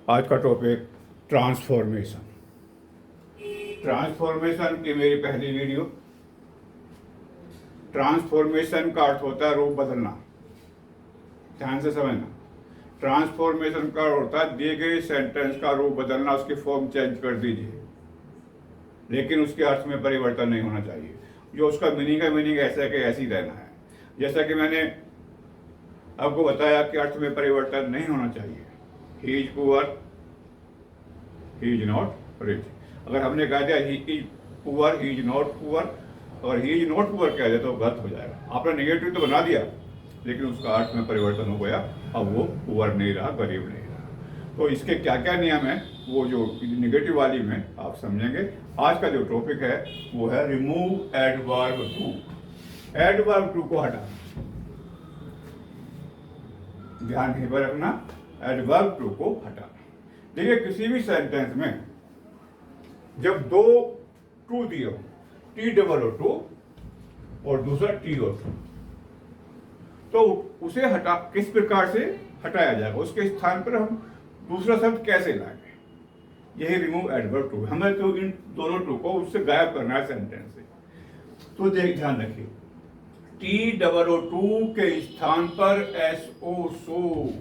आज का topic transformation. Transformation की मेरी पहली वीडियो। ट्रांसफॉर्मेशन का अर्थ होता है रूप बदलना। ध्यान से समझना, ट्रांसफॉर्मेशन का अर्थ होता है दिए गए सेंटेंस का रूप बदलना, उसकी फॉर्म चेंज कर दीजिए, लेकिन उसके अर्थ में परिवर्तन नहीं होना चाहिए। जो उसका मीनिंग है, मीनिंग ऐसा कि ऐसे ही रहना है। जैसा कि मैंने आपको बताया कि अर्थ में परिवर्तन नहीं होना चाहिए। He is poor, he is not rich. अगर हमने कह दिया he is poor, he is not poor, और ही इज नॉट पुअर कह दिया तो गलत हो जाएगा। आपने नेगेटिव तो बना दिया, लेकिन उसका अर्थ में परिवर्तन हो गया। अब वो पुअर नहीं रहा, गरीब नहीं रहा। तो इसके क्या क्या नियम है, वो जो नेगेटिव वाली में आप समझेंगे। आज का जो टॉपिक है वो है remove adverb too. Adverb too को हटाना, ध्यान नहीं पर रखना, एडवर्ब टू को हटाना। देखिए, किसी भी सेंटेंस में जब दो टू दिए हो, टी डबल ओ टू और दूसरा टी ओ टू, तो उसे हटा किस प्रकार से हटाया जाएगा, उसके स्थान पर हम दूसरा शब्द कैसे लाएंगे, यही रिमूव एडवर्ब टू। हमें तो इन दोनों टू को उससे गायब करना है सेंटेंस से। तो ध्यान रखिए, टी डबल ओ टू के स्थान पर एस ओ सो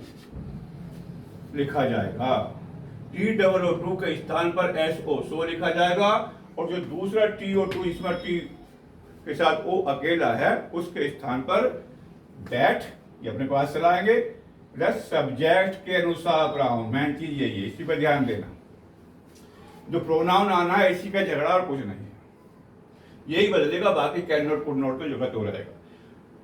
लिखा जाएगा। टी डबल ओ टू के स्थान पर एस ओ सो लिखा जाएगा, और जो दूसरा टी ओ टू इसमें टी के साथ ओ अकेला है, उसके स्थान पर दैट ये अपने पास चलाएंगे प्लस सब्जेक्ट के अनुसार प्रोनाउन। मेन चीज यही है, इसी पर ध्यान देना। जो प्रोनाउन आना है इसी का झगड़ा और कुछ नहीं है, यही बदलेगा। बाकी कैन नॉट, कुड नॉट तो जगह तो रहेगा।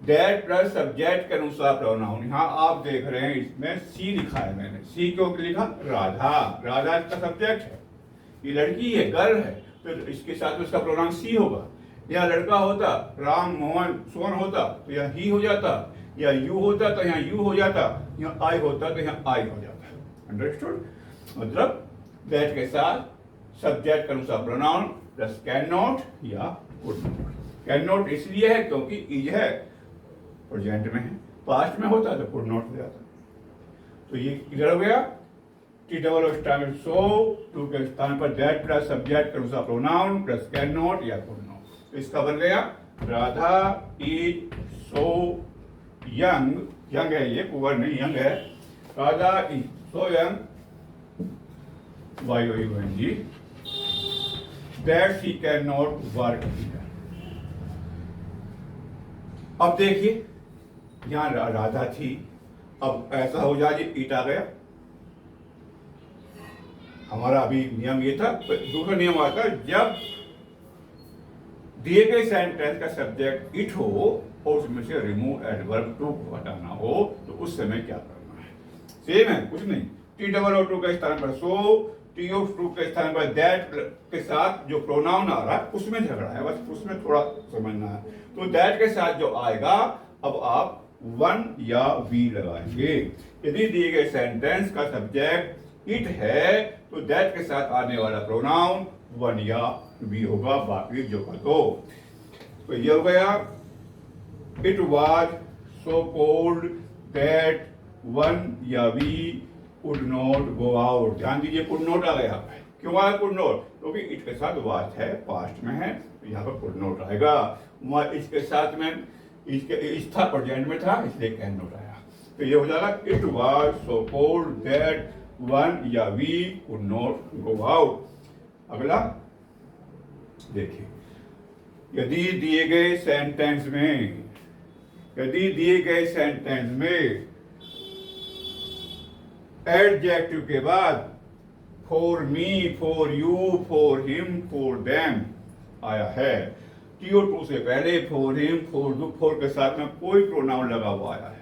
दैट प्लस सब्जेक्ट के अनुसार प्रोनाउन। यहाँ आप देख रहे हैं इसमें सी लिखा है, मैंने सी क्यों लिखा? राधा, राधा इसका सब्जेक्ट है, ये लड़की है, गर्ल है, तो इसके साथ उसका प्रोनाउन सी होगा। या लड़का होता, राम मोहन सोन होता, तो यहाँ ही हो जाता, या यू होता तो यहाँ यू हो जाता, यहाँ आई होता तो यहाँ आई हो जाता। अंडरस्टूड? मतलब दैट के साथ सब्जेक्ट के अनुसार प्रोनाउन प्लस कैन नॉट या कुड नॉट। कैन नॉट इसलिए है क्योंकि इज है, प्रेजेंट में है, पास्ट में होता तो कुड नॉट हो जाता। तो ये किधर हो गया? T double star so to के स्थान पर दैट प्लस सब्जेक्ट के अनुसार प्रोनाउन प्लस कैन नॉट या कुड नॉट। तो इसका बन गया Radha is so young. Young है ये, पुअर नहीं, यंग है। Radha is so young, YOUNG, that she can not work here. अब देखिए, यहां राधा थी, अब ऐसा हो जाए ईट आ गया। हमारा अभी नियम ये था। दूसरा नियम आता है, जब दिए गए सेंटेंस का सब्जेक्ट इट हो और उसमें से रिमूव एडवर्ब टू को हटाना हो, तो उस समय क्या करना है? सेम है, कुछ नहीं। टी डबल ओ टू के स्थान पर सो, टी ओ टू के स्थान पर दैट के साथ जो प्रोनाउन आ रहा है उसमें झगड़ा है, बस उसमें थोड़ा समझना है। तो दैट के साथ जो आएगा, अब आप वन या वी लगाएंगे। यदि दिए गए सेंटेंस का सब्जेक्ट इट है, तो दैट के साथ आने वाला प्रोनाउन वन या वी होगा, बाकी जो का तो ये हो गया it was so cold that one या we could not go out. ध्यान दीजिए, कुड नॉट आ गया। क्यों आया कुड नॉट? क्योंकि इट के साथ वाज है, पास्ट में है, तो यहाँ पर कुड नॉट आएगा। वहां इसके साथ में इसके इस था, प्रेजेंट में था, इसलिए कैन नॉट आया। तो ये हो जाएगा it was so cold that one या we could not go out. अगला देखिए, यदि दिए गए सेंटेंस में एडजेक्टिव के बाद for me, for you, for him, for them आया है, टीओ टू से पहले फॉर हिम, फॉर दू, फॉर के साथ में कोई प्रोनाउन लगा हुआ आया है,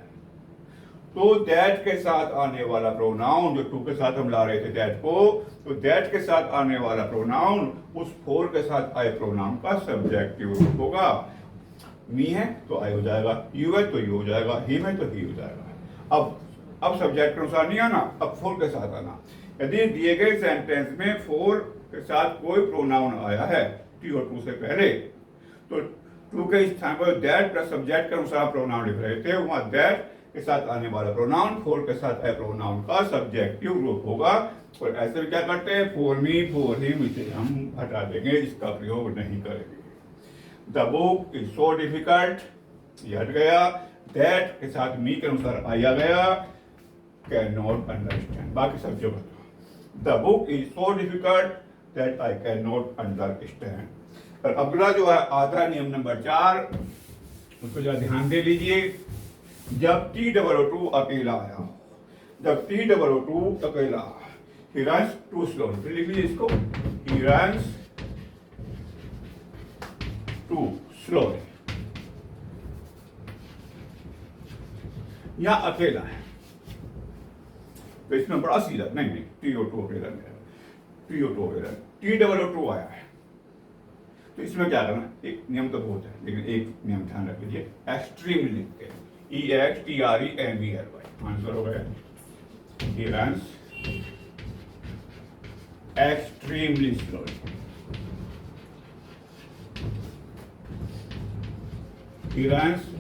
तो दैट के साथ आने वाला प्रोनाउन, जो टू के साथ हम ला रहे थे दैट को, तो दैट के साथ आने वाला प्रोनाउन उस फोर के साथ आए प्रोनाउन का सब्जेक्टिव रूप होगा। मी है तो आई हो जाएगा, यू है तो यू हो जाएगा, हिम है तो ही हो जाएगा। अब सब्जेक्ट के अनुसार नहीं आना, अब फोर के साथ आना। यदि दिए गए सेंटेंस में फोर के साथ कोई प्रोनाउन आया है टी और टू से पहले, तो टू के स्थान पर दैट प्लस सब्जेक्ट के अनुसार प्रोनाउन लिख रहे थे, वहां दैट के साथ आने वाला प्रोनाउन, फोर के साथ ए प्रोनाउन का सब्जेक्टिव ग्रुप होगा। और ऐसे में क्या करते हैं, फॉर मी, फॉर हिम, इसे हम हटा देंगे, इसका प्रयोग नहीं करेंगे। The book is so difficult, ये हट गया। दैट के साथ मी के अनुसार आया गया, कैन नॉट अंडरस्टैंड, बाकी सब जो बताओ। The book is so difficult that I can not understand. और अगला जो है आता है नियम नंबर 4, उसको जरा ध्यान दे लीजिए। जब T-O-O-2 अकेला आया हो, जब T-O-O-2 अकेला, he runs too slowly, फिर लिख लीजिए इसको, he runs too slowly। यहाँ अकेला है तो इसमें बड़ा सीधा नहीं, T-O-2 अकेला नहीं, T-O-2 अकेला, T-O-O-2 आया है तो इसमें क्या करना, एक नियम तो बहुत है लेकिन एक नियम ध्यान रख लीजिए, एक्सट्रीम लिख के, EXTREMELY, आंसर हो गया। He runs extremely slowly। He runs